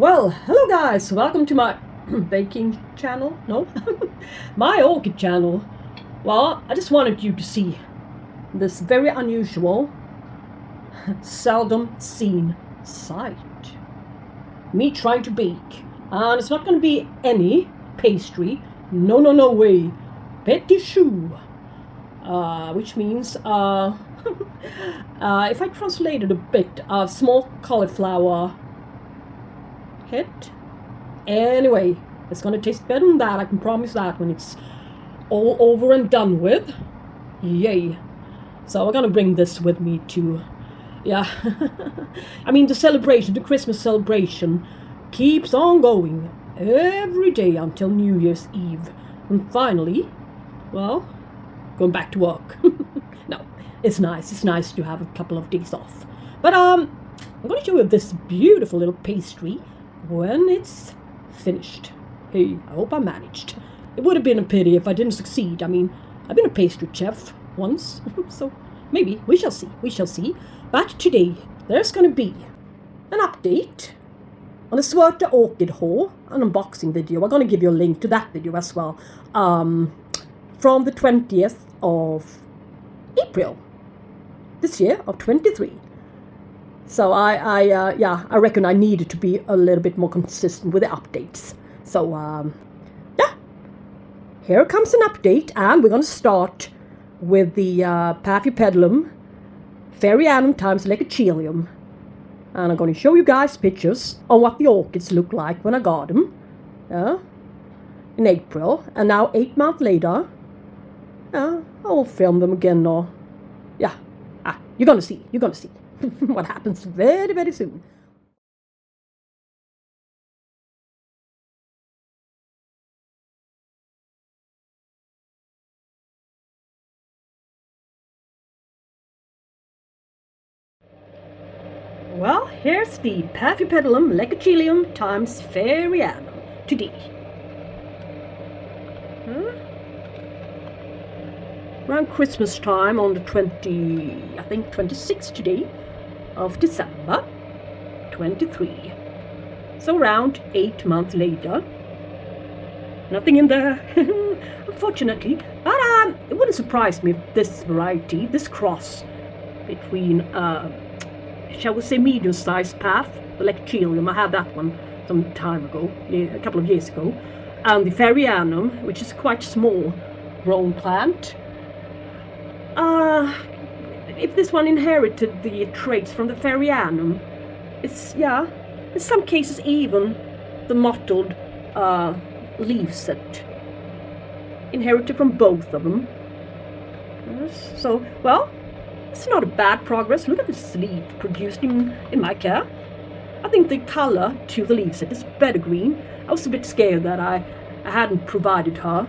Well, hello guys, welcome to my baking channel, no, my orchid channel. Well, I just wanted you to see this very unusual, seldom seen sight. Me trying to bake, and it's not going to be any pastry, no way, petit choux, which means, if I translated a bit, small cauliflower head. Anyway, it's gonna taste better than that, I can promise that, when it's all over and done with. Yay. So I'm gonna bring this with me to, yeah, I mean the celebration, the Christmas celebration keeps on going every day until New Year's Eve. And finally, well, going back to work. No, it's nice to have a couple of days off. But I'm gonna show you this beautiful little pastry when it's finished. Hey, I hope I managed. It would have been a pity if I didn't succeed. I mean, I've been a pastry chef once, so maybe we shall see. But today there's going to be an update on the Schwerter orchid haul, an unboxing video. I'm going to give you a link to that video as well, from the 20th of April this year of 23. So I reckon I needed to be a little bit more consistent with the updates. So yeah, here comes an update, and we're going to start with the Paphiopedilum Phalaenopsis times Leucochilum, and I'm going to show you guys pictures of what the orchids look like when I got them in April, and now 8 months later. I'll film them again, or you're gonna see what happens very soon. Well, here's the Paphiopedilum Leucochilum times Phalaenopsis today. Around Christmas time on the 26th today of December 23. So around 8 months later. Nothing in there, unfortunately. But it wouldn't surprise me if this variety, this cross between, shall we say, medium-sized path, the Leucochilum, I had that one some time ago, a couple of years ago, and the Phalaenopsis, which is quite small grown plant. If this one inherited the traits from the Phalaenopsis, it's, in some cases even the mottled leaf set inherited from both of them. Yes, so, well, it's not a bad progress. Look at this leaf produced in my care. I think the color to the leaf set is better green. I was a bit scared that I hadn't provided her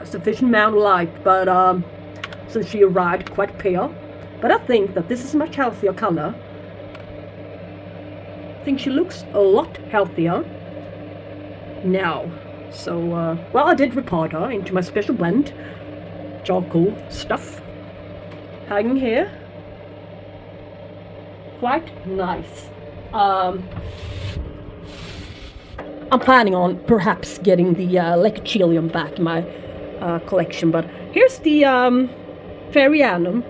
sufficient amount of light, but so she arrived quite pale. But I think that this is a much healthier color. I think she looks a lot healthier now. So, well, I did report her into my special blend, charcoal stuff, hanging here. Quite nice. I'm planning on perhaps getting the Leucochilum back in my collection, but here's the Phalaenopsis.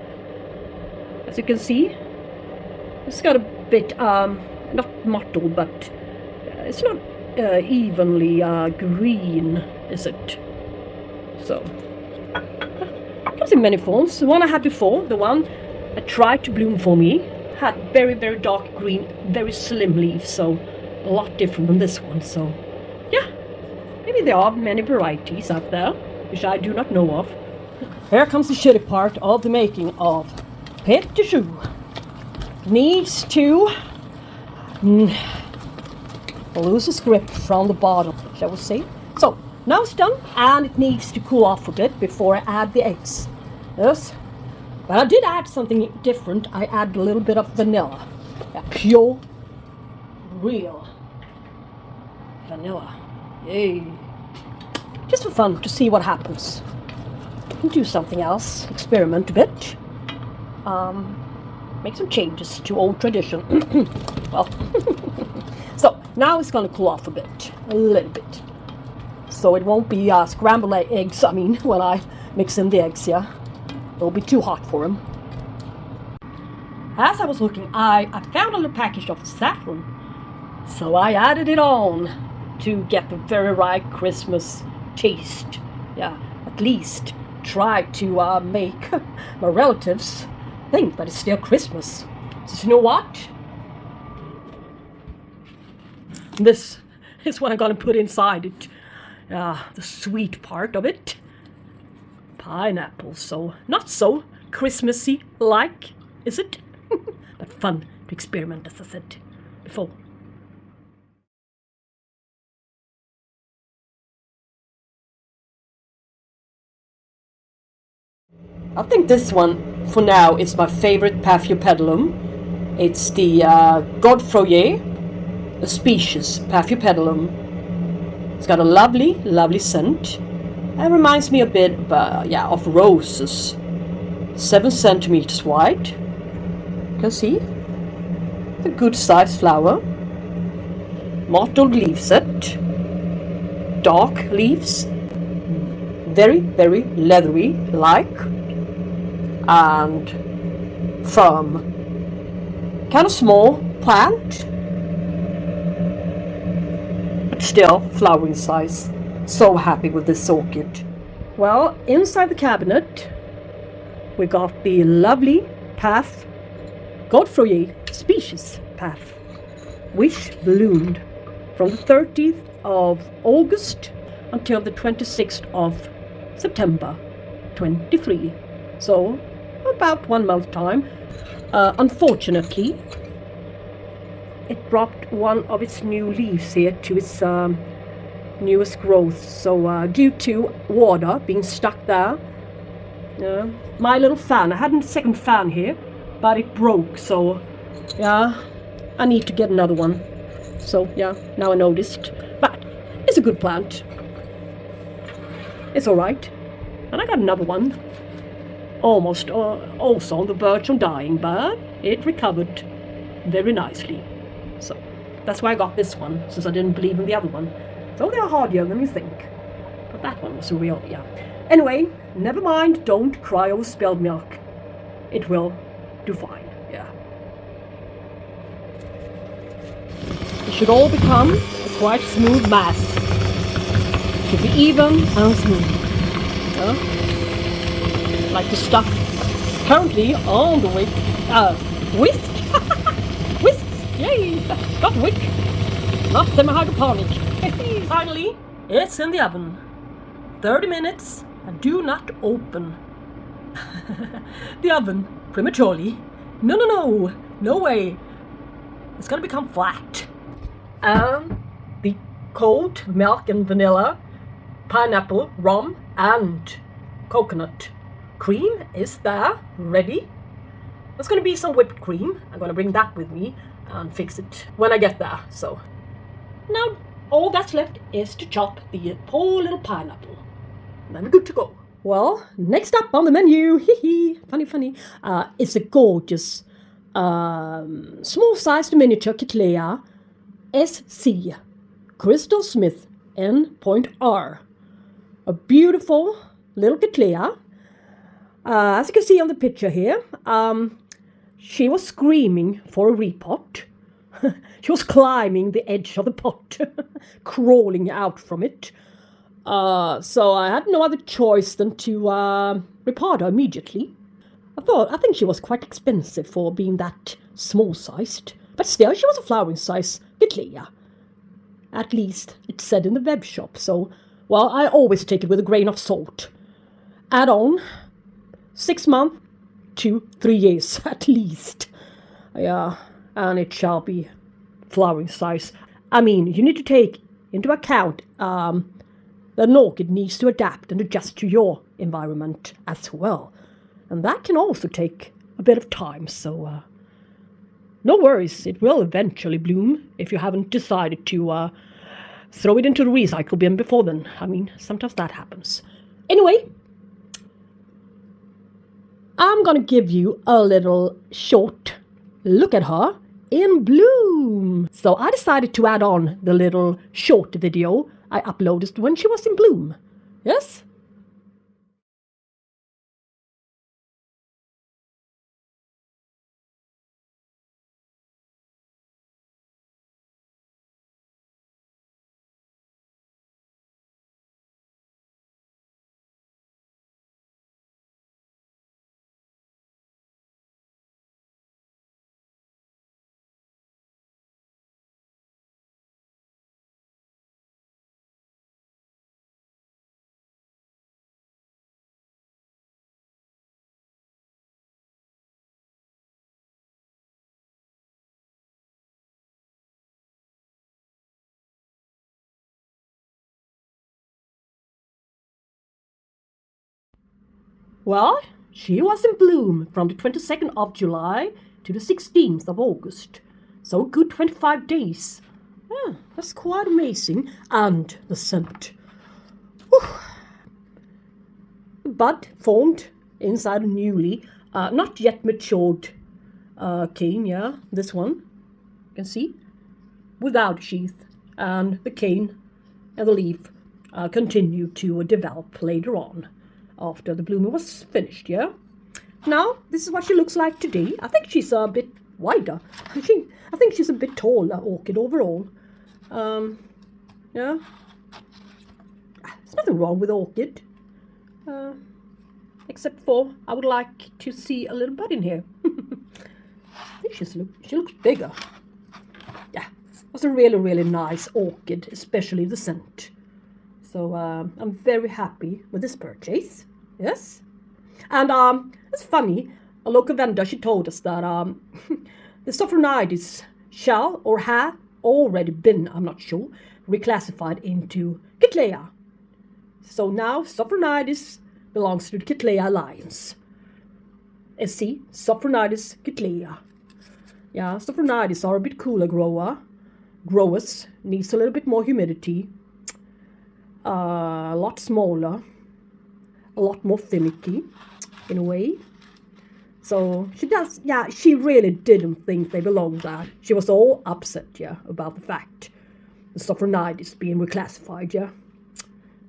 As you can see, it's got a bit, not mottled, but it's not evenly green, is it? So, it comes in many forms. The one I had before, the one that tried to bloom for me, had very dark green, very slim leaves, so a lot different than this one. So, yeah, maybe there are many varieties out there, which I do not know of. Here comes the shitty part of the making of petit choux. Needs to lose its grip from the bottom, shall we say. So, now it's done, and it needs to cool off a bit before I add the eggs. Yes, but I did add something different. I added a little bit of vanilla. Pure, real vanilla. Yay. Just for fun, to see what happens. And do something else, experiment a bit. Make some changes to old tradition. Well, so Now it's gonna cool off a little bit. So it won't be scrambled eggs, when I mix in the eggs, yeah. It'll be too hot for them. As I was looking, I found a little package of saffron. So I added it on to get the very right Christmas taste. Yeah, at least try to make my relatives think that it's still Christmas. So you know what? This is what I'm gonna put inside it. The sweet part of it. Pineapple, so not so Christmassy like, is it? But fun to experiment, as I said before. I think this one, for now, is my favorite Paphiopedilum. It's the Godefroyae, a species, Paphiopedilum. It's got a lovely, lovely scent. It reminds me a bit of roses. 7 centimeters wide. You can see. A good sized flower. Mottled leaf set. Dark leaves. Very, very leathery like. And firm. Kind of small plant. But still flowering size. So happy with this orchid. Well, inside the cabinet we got the lovely Godefroyae species Path, which bloomed from the 30th of August until the 26th of September 23. So about 1 month time. Unfortunately, it dropped one of its new leaves here to its newest growth. So due to water being stuck there, my little fan, I had a second fan here, but it broke. So yeah, I need to get another one. So yeah, now I noticed. But it's a good plant. It's alright. And I got another one. Almost also on the verge of dying, but it recovered very nicely. So that's why I got this one, since I didn't believe in the other one. So they are hardier than you think. But that one was a real, yeah. Anyway, never mind, don't cry over spilled milk. It will do fine, yeah. It should all become a quite smooth mass. It should be even and smooth. Like the stuff currently on the wick. Whisk! Whisks! Yay! Got wick! Not semi-hydroponic. Finally, it's in the oven. 30 minutes and do not open. The oven prematurely. No way. It's gonna become flat. And the cold milk and vanilla, pineapple, rum, and coconut cream is there, ready. There's gonna be some whipped cream. I'm gonna bring that with me and fix it when I get there. So now all that's left is to chop the poor little pineapple. And then we're good to go. Well, next up on the menu, funny, is a gorgeous small-sized miniature Cattleya SC, Crystal Smith N.R. A beautiful little Cattleya. As you can see on the picture here, she was screaming for a repot. She was climbing the edge of the pot, crawling out from it. So I had no other choice than to repot her immediately. I think she was quite expensive for being that small-sized, but still she was a flowering size Cattleya. At least it said in the web shop, so, well, I always take it with a grain of salt. Add on 6 months to 3 years at least. Yeah, and it shall be flowering size. I mean, you need to take into account that an orchid needs to adapt and adjust to your environment as well. And that can also take a bit of time, so no worries, it will eventually bloom if you haven't decided to throw it into the recycle bin before then. I mean, sometimes that happens. Anyway, I'm gonna give you a little short look at her in bloom. So I decided to add on the little short video I uploaded when she was in bloom. Yes? Well, she was in bloom from the 22nd of July to the 16th of August. So a good 25 days. Yeah, that's quite amazing. And the scent. Whew. Bud formed inside a newly, not yet matured cane, yeah, this one. You can see. Without sheath. And the cane and the leaf continue to develop later on, after the blooming was finished, yeah? Now, this is what she looks like today. I think she's a bit wider. I think she's a bit taller, orchid, overall. Yeah. There's nothing wrong with orchid. Except for, I would like to see a little bud in here. I think she looks bigger. Yeah, it was a really, really nice orchid, especially the scent. So I'm very happy with this purchase. Yes. And it's funny, a local vendor, she told us that the Sophronitis shall or had already been, I'm not sure, reclassified into Cattleya. So now Sophronitis belongs to the Cattleya alliance. SC, Sophronitis Cattleya. Yeah, Sophronitis are a bit cooler growers, needs a little bit more humidity. A lot smaller, a lot more finicky, in a way. So she really didn't think they belonged there. She was all upset, yeah, about the fact the Sophronitis being reclassified, yeah.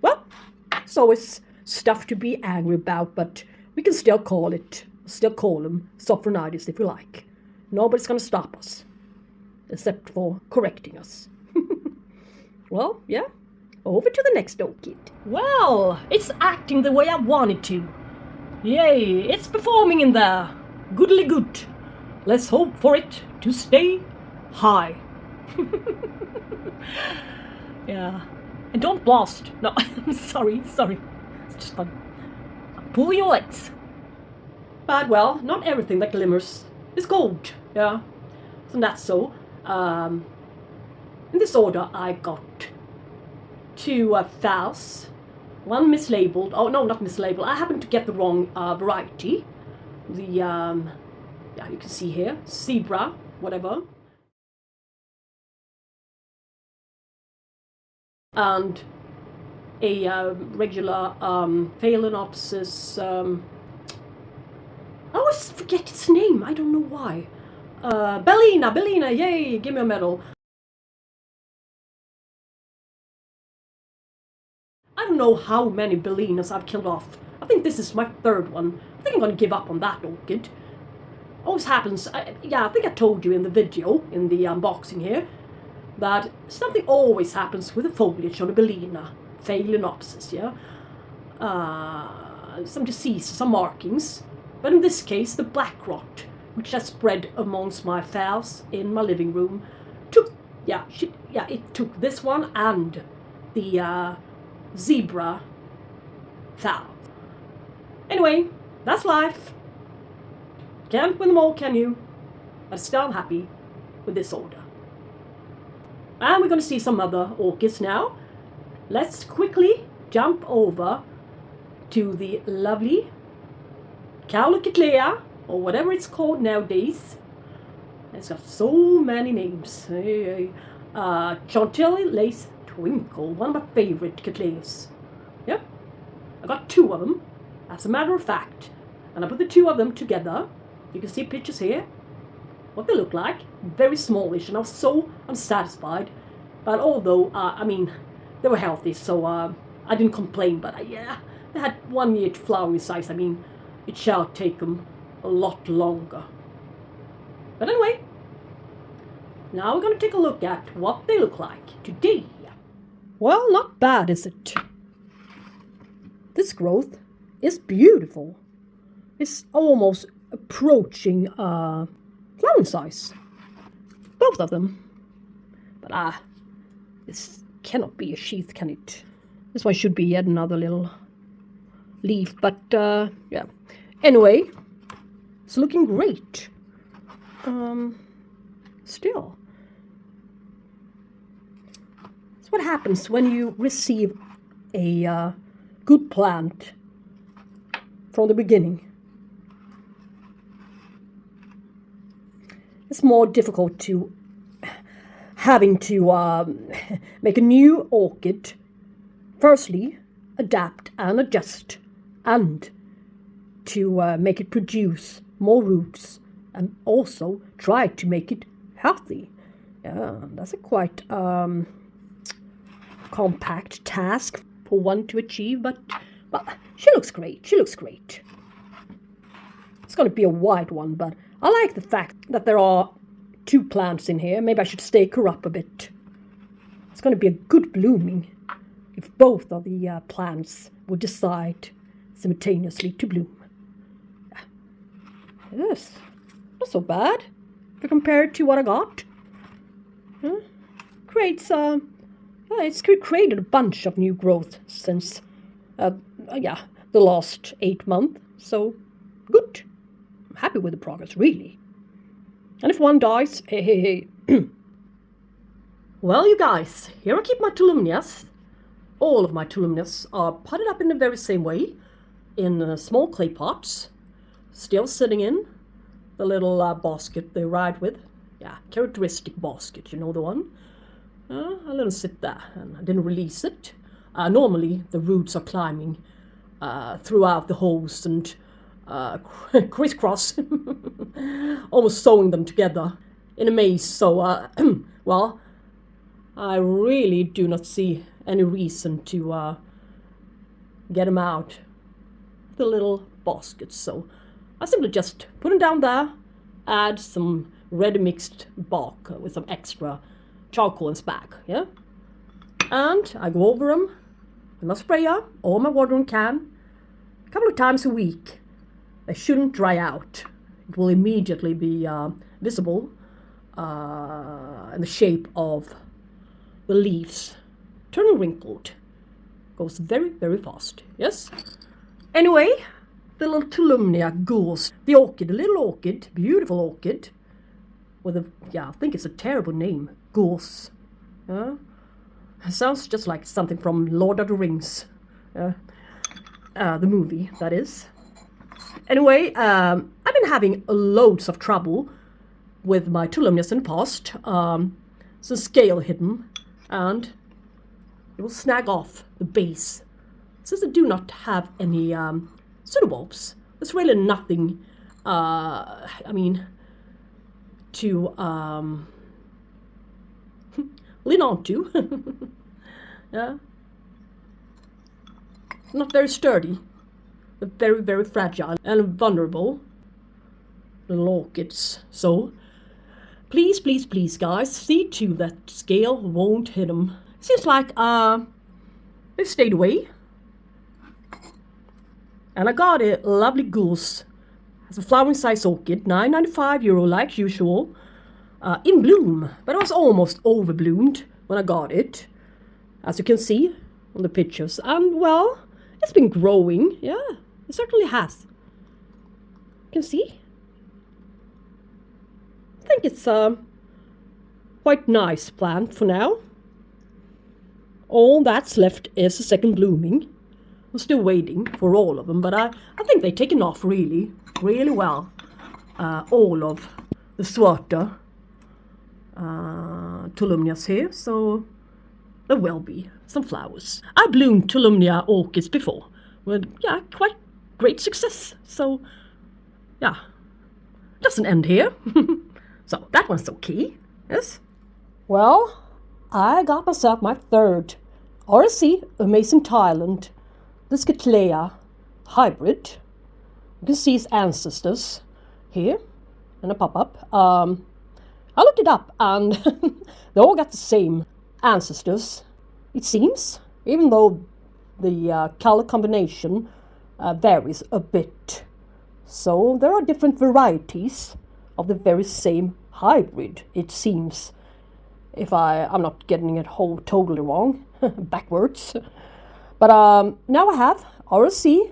Well, it's always stuff to be angry about, but we can still call them Sophronitis if we like. Nobody's gonna stop us, except for correcting us. Well, yeah. Over to the next orchid. Well, it's acting the way I want it to. Yay, it's performing in there. Goodly good. Let's hope for it to stay high. Yeah. And don't blast. No, I'm sorry. It's just fun. Pull your legs. But, well, not everything that glimmers is gold. Yeah. Isn't that so? In this order, I got 2 phals, one mislabeled. Oh no, not mislabeled. I happened to get the wrong variety. The yeah, you can see here, zebra, whatever. And a regular Phalaenopsis. I always forget its name. I don't know why. Bellina, yay! Give me a medal. I don't know how many Bellinas I've killed off. I think this is my 3rd one. I think I'm going to give up on that orchid. Always happens. I think I told you in the video, in the unboxing here, that something always happens with the foliage on a Bellina, Phalaenopsis, yeah? Some disease, some markings. But in this case, the black rot, which has spread amongst my phals in my living room, it took this one and the zebra phal. Anyway, that's life. Can't win them all, can you? But still I'm happy with this order. And we're going to see some other orchids now. Let's quickly jump over to the lovely Caulocattleya, or whatever it's called nowadays. It's got so many names. Chantilly Twinkle, one of my favorite Cattleyas. Yep, I got 2 of them, as a matter of fact. And I put the 2 of them together. You can see pictures here. what they look like. Very smallish, and I was so unsatisfied. But although, I mean, they were healthy, so I didn't complain. But yeah, they had 1 year to flowering size. I mean, it shall take them a lot longer. But anyway, now we're going to take a look at what they look like today. Well, not bad, is it? This growth is beautiful. It's almost approaching flowering size. Both of them. But this cannot be a sheath, can it? This one should be yet another little leaf, but yeah. Anyway, it's looking great. Still. That's what happens when you receive a good plant from the beginning. It's more difficult to having to make a new orchid. Firstly, adapt and adjust, and to make it produce more roots, and also try to make it healthy. Yeah, that's a quite compact task for one to achieve, but she looks great. She looks great. It's going to be a white one, but I like the fact that there are 2 plants in here. Maybe I should stake her up a bit. It's going to be a good blooming if both of the plants would decide simultaneously to bloom. Yes, not so bad if you compare it to what I got. Creates it's created a bunch of new growth since the last 8 months. So good. I'm happy with the progress, really. And if one dies, hey. Well, you guys, here I keep my tolumnias. All of my tolumnias are potted up in the very same way, in small clay pots, still sitting in the little basket they ride with. Yeah, characteristic basket, you know the one. I let it sit there, and I didn't release it. Normally, the roots are climbing throughout the holes and crisscross, almost sewing them together in a maze. So, well, I really do not see any reason to get them out of the little baskets. So I simply just put them down there, add some ready mixed bark with some extra charcoal and spag, yeah? And I go over them with my sprayer or my watering can a couple of times a week. They shouldn't dry out. It will immediately be visible in the shape of the leaves turning wrinkled. Goes very, very fast, yes? Anyway, the little Tolumnia Gules, the orchid, a little orchid, beautiful orchid, with I think it's a terrible name, Gules. It sounds just like something from Lord of the Rings, the movie, that is. Anyway, I've been having loads of trouble with my tolumnias in the past. So scale hidden, and it will snag off the base. Since I do not have any pseudobulbs, there's really nothing, to lean on to. Yeah. Not very sturdy, but very, very fragile and vulnerable little orchids. So please, please, please, guys, see to that scale won't hit them. Seems like they've stayed away. And I got a lovely Gules. It's a flowering size orchid, €9.95 like usual, in bloom, but it was almost overbloomed when I got it, as you can see on the pictures. And well, it's been growing, yeah, it certainly has. You can see. I think it's a quite nice plant for now. All that's left is a second blooming. I'm still waiting for all of them, but I think they've taken off really, really well. All of the Schwerter Tolumnias here, so there will be some flowers. I bloomed Tolumnia orchids before with, quite great success. So, doesn't end here. So that one's okay. Yes. Well, I got myself my third RSC Amazing Thailand, the Cattleya hybrid. You can see his ancestors here in a pop-up. I looked it up and they all got the same ancestors, it seems, even though the color combination varies a bit. So there are different varieties of the very same hybrid, it seems, if I'm not getting it totally wrong, backwards. But now I have RSC,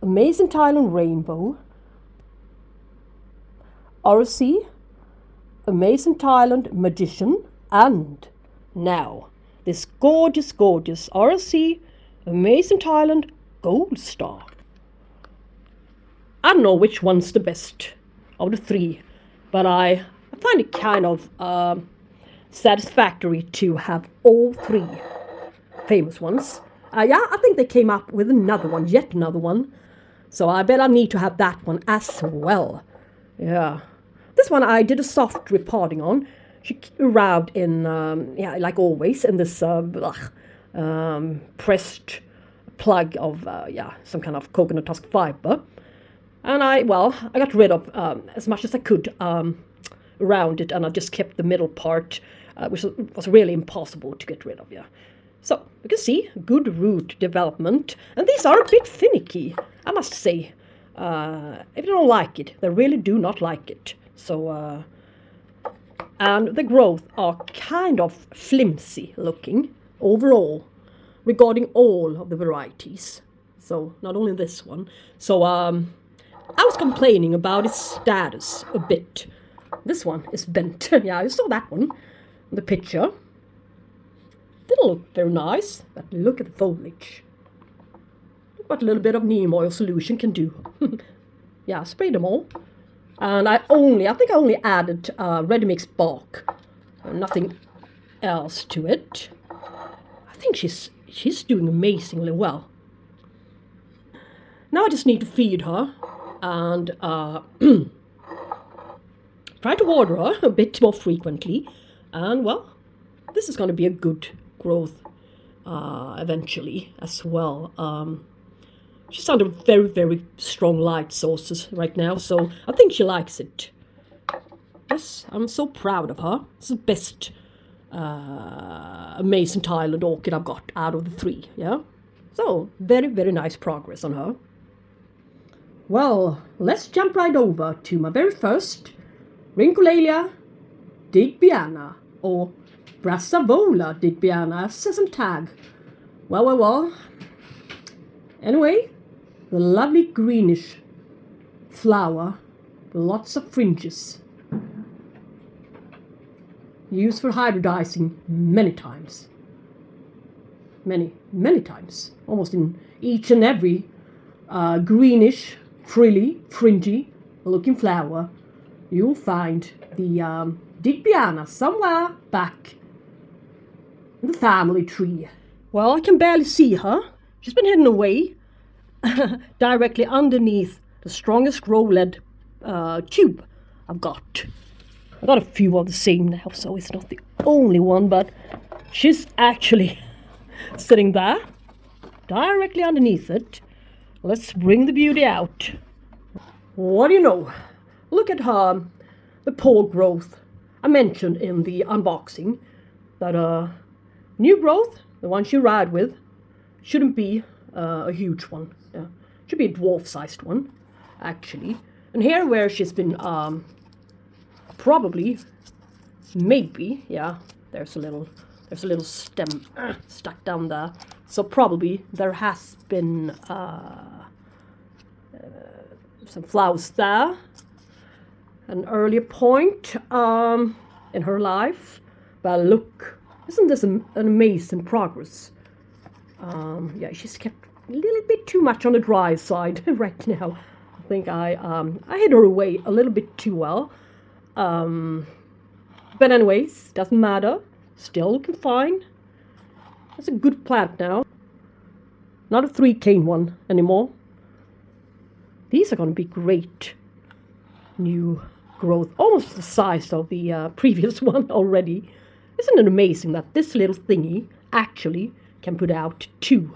Amazing Thailand Rainbow, RSC, Amazing Thailand Magician, and now this gorgeous RSC Amazing Thailand Gold Star. I don't know which one's the best of the three, but I find it kind of satisfactory to have all three famous ones. Yeah, I think they came up with yet another one. So I bet I need to have that one as well. Yeah. This one I did a soft repotting on. She arrived in, like always, in this pressed plug of, some kind of coconut husk fiber. And I got rid of as much as I could around it, and I just kept the middle part, which was really impossible to get rid of, yeah. So, you can see good root development, and these are a bit finicky, I must say. If you don't like it, they really do not like it. So, and the growth are kind of flimsy looking overall, regarding all of the varieties. So, not only this one. So, I was complaining about its status a bit. This one is bent. Yeah, I saw that one in the picture. Didn't look very nice, but look at the foliage. Look what a little bit of neem oil solution can do. Yeah, spray them all. And I think I only added ready mix bark. Nothing else to it. I think she's doing amazingly well. Now I just need to feed her and try to water her a bit more frequently. And well, this is going to be a good growth eventually as well. She's under very, very strong light sources right now, so I think she likes it. Yes, I'm so proud of her. It's the best Amazing Thailand orchid I've got out of the three, yeah? So, very, very nice progress on her. Well, let's jump right over to my very first Rinculaleia Digbyana, or Brassavola Digbyana, says some tag. Well. Anyway, the lovely greenish flower with lots of fringes. Used for hybridizing many times. Many times. Almost in each and every greenish, fringy looking flower, you'll find the Digbyana somewhere back in the family tree. Well, I can barely see her. She's been hidden away directly underneath the strongest grow lead tube I've got. I got a few of the same now, so it's not the only one, but she's actually sitting there directly underneath it. Let's bring the beauty out. What do you know? Look at her, the pore growth. I mentioned in the unboxing that new growth, the one she ride with, shouldn't be a huge one. Yeah. Should be a dwarf-sized one, actually. And here where she's been probably, maybe, yeah, there's a little stem stuck down there. So probably there has been some flowers there. An earlier point in her life. But look, isn't this an amazing progress? Yeah, she's kept a little bit too much on the dry side right now. I think I hid her away a little bit too well. But anyways, doesn't matter. Still looking fine. It's a good plant now. Not a 3-cane one anymore. These are going to be great new growth, almost the size of the previous one already. Isn't it amazing that this little thingy actually can put out 2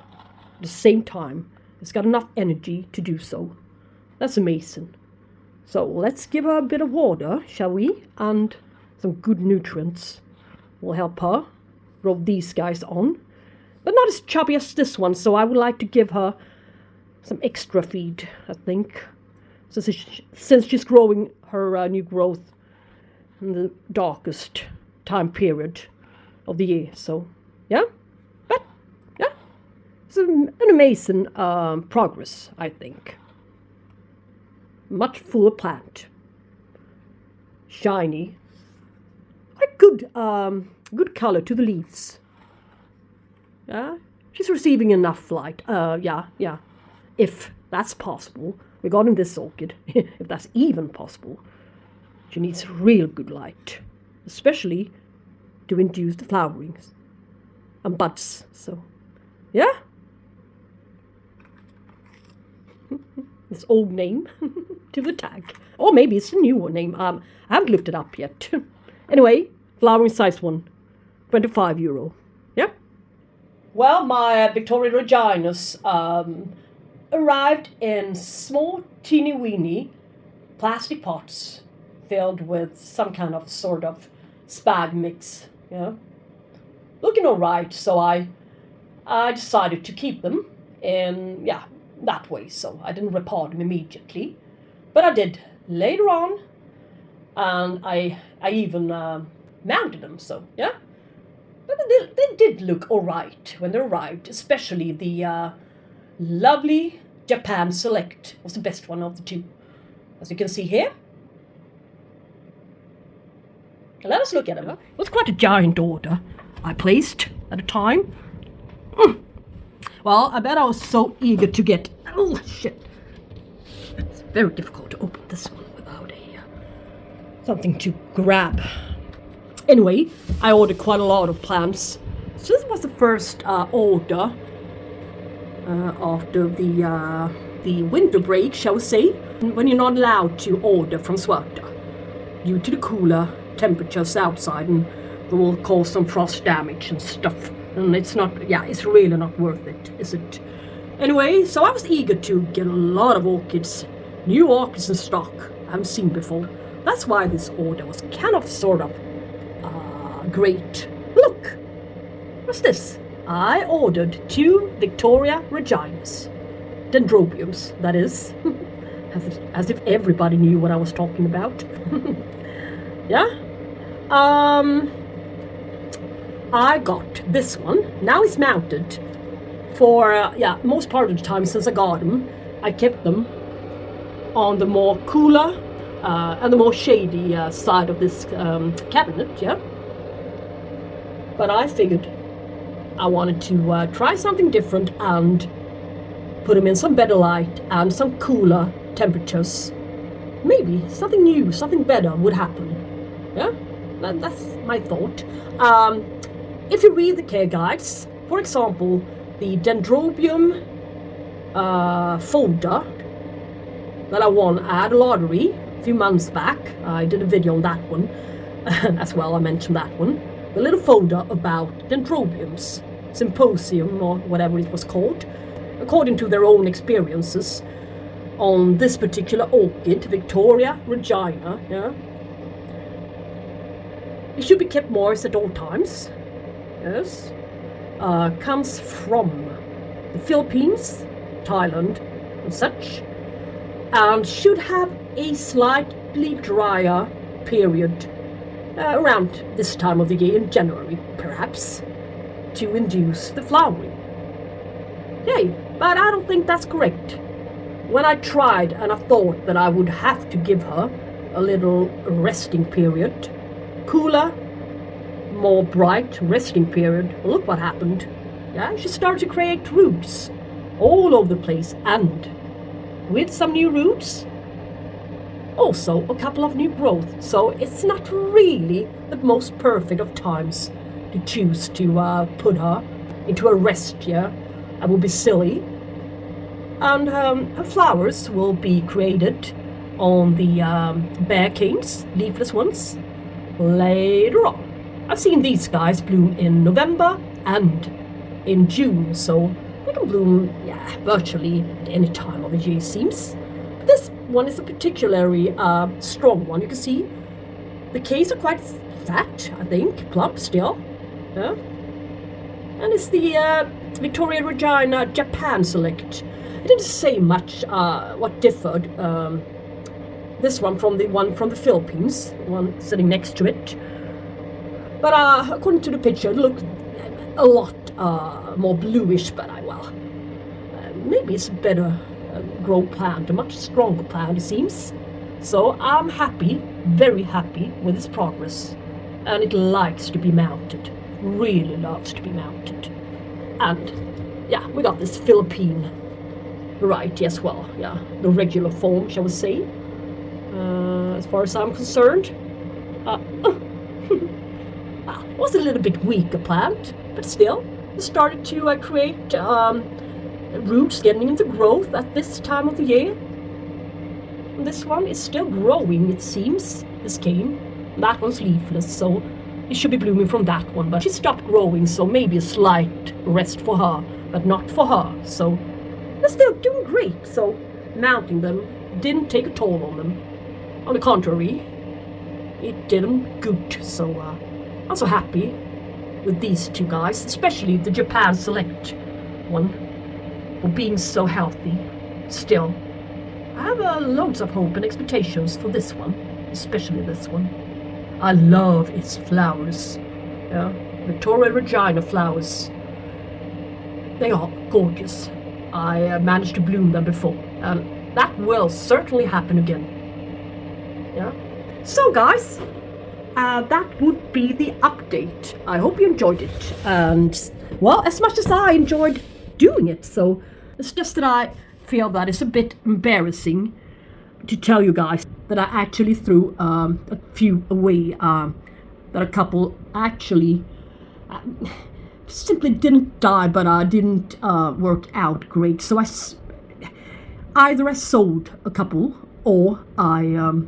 at the same time? It's got enough energy to do so. That's amazing. So let's give her a bit of water, shall we? And some good nutrients will help her grow these guys on. But not as chubby as this one, so I would like to give her some extra feed, I think. Since she's growing her new growth in the darkest time period of the year. So, yeah. But, yeah. It's an amazing progress, I think. Much fuller plant. Shiny. Quite good color to the leaves. Yeah, she's receiving enough light. Yeah. If that's possible, regarding this orchid, if that's even possible, she needs real good light, especially to induce the flowerings and buds. So, yeah. This old name to the tag. Or maybe it's a new name. I haven't looked it up yet. Anyway, flowering size 1, €25. Yeah. Well, my Victoria Reginas arrived in small, teeny-weeny plastic pots filled with some kind of sort of spag mix. Yeah. Looking all right, so I decided to keep them in, that way. So I didn't repot them immediately, but I did later on, and I even mounted them. So yeah, but they did look all right when they arrived. Especially the lovely Japan Select was the best one of the 2, as you can see here. Let us look at them. It was quite a giant order I placed at a time. Well, I bet I was so eager to get... Oh, shit. It's very difficult to open this one without something to grab. Anyway, I ordered quite a lot of plants. So this was the first order after the winter break, shall we say, when you're not allowed to order from Schwerter due to the cooler temperatures outside, and it will cause some frost damage and stuff. And it's really not worth it, is it? Anyway, so I was eager to get a lot of orchids, new orchids in stock I haven't seen before. That's why this order was kind of sort of great. Look, what's this? I ordered 2 Victoria Reginas, Dendrobiums, that is, as if everybody knew what I was talking about. Yeah. I got this one. Now it's mounted for, most part of the time since I got them. I kept them on the more cooler and the more shady side of this cabinet, yeah. But I figured I wanted to try something different and put them in some better light and some cooler temperatures. Maybe something new, something better would happen. Yeah, that's my thought. If you read the care guides, for example, the Dendrobium folder that I won at a lottery a few months back, I did a video on that one as well, I mentioned that one. The little folder about Dendrobiums, symposium or whatever it was called, according to their own experiences on this particular orchid, Victoria Regina, yeah. It should be kept moist at all times. Yes. Comes from the Philippines, Thailand, and such, and should have a slightly drier period around this time of the year, in January, perhaps, to induce the flowering. Yay, but I don't think that's correct. When I tried and I thought that I would have to give her a little resting period, cooler, more bright resting period, well, look what happened. Yeah, she started to create roots all over the place, and with some new roots, also a couple of new growth. So it's not really the most perfect of times to choose to put her into a rest, yeah. I will be silly. And her flowers will be created on the bare canes, leafless ones, later on. I've seen these guys bloom in November and in June, so they can bloom, virtually at any time of the year, it seems. But this one is a particularly strong one. You can see the canes are quite fat, I think, plump still. Yeah. And it's the Victoria Regina Japan Select. It didn't say much what differed this one from the one from the Philippines, the one sitting next to it. But according to the picture, it looked a lot more bluish, but maybe it's a better grown plant, a much stronger plant, it seems. So I'm happy, very happy with its progress. And it likes to be mounted, really loves to be mounted. And yeah, we got this Philippine variety as well, the regular form, shall we say. As far as I'm concerned, it was a little bit weaker plant, but still, it started to create roots getting into growth at this time of the year. And this one is still growing, it seems, this cane. That one's leafless, so it should be blooming from that one, but she stopped growing, so maybe a slight rest for her, but not for her. So they're still doing great, so mounting them didn't take a toll on them. On the contrary, it did them good, so I'm so happy with these two guys, especially the Japan Select one, for being so healthy still. I have loads of hope and expectations for this one, especially this one. I love its flowers, Victoria Regina flowers. They are gorgeous. I managed to bloom them before, and that will certainly happen again. So guys, that would be the update. I hope you enjoyed it, and well, as much as I enjoyed doing it. So it's just that I feel that it's a bit embarrassing to tell you guys that I actually threw a few away, that a couple actually simply didn't die, but didn't work out great. So either I sold a couple or I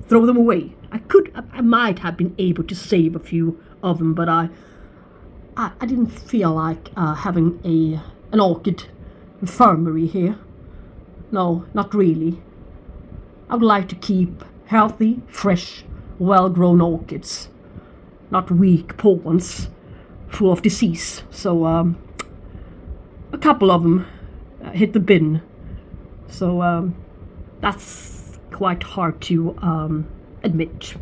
throw them away. I might have been able to save a few of them, but I didn't feel like having an orchid infirmary here. No, not really. I would like to keep healthy, fresh, well-grown orchids, not weak, poor ones, full of disease. So a couple of them hit the bin. So that's quite hard to admit.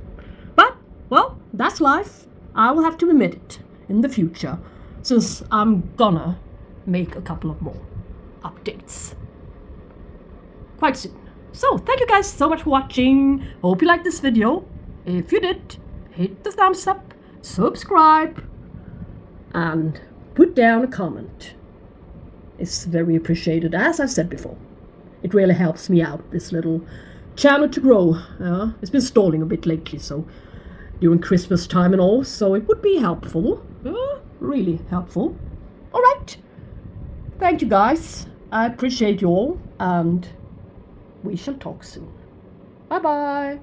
But, well, that's life. I will have to admit it in the future, since I'm gonna make a couple of more updates quite soon. So, thank you guys so much for watching. Hope you liked this video. If you did, hit the thumbs up, subscribe, and put down a comment. It's very appreciated, as I've said before. It really helps me out, this little channel, to grow. It's been stalling a bit lately, so during Christmas time and all, so it would be helpful. Really helpful. Alright. Thank you guys. I appreciate you all, and we shall talk soon. Bye bye.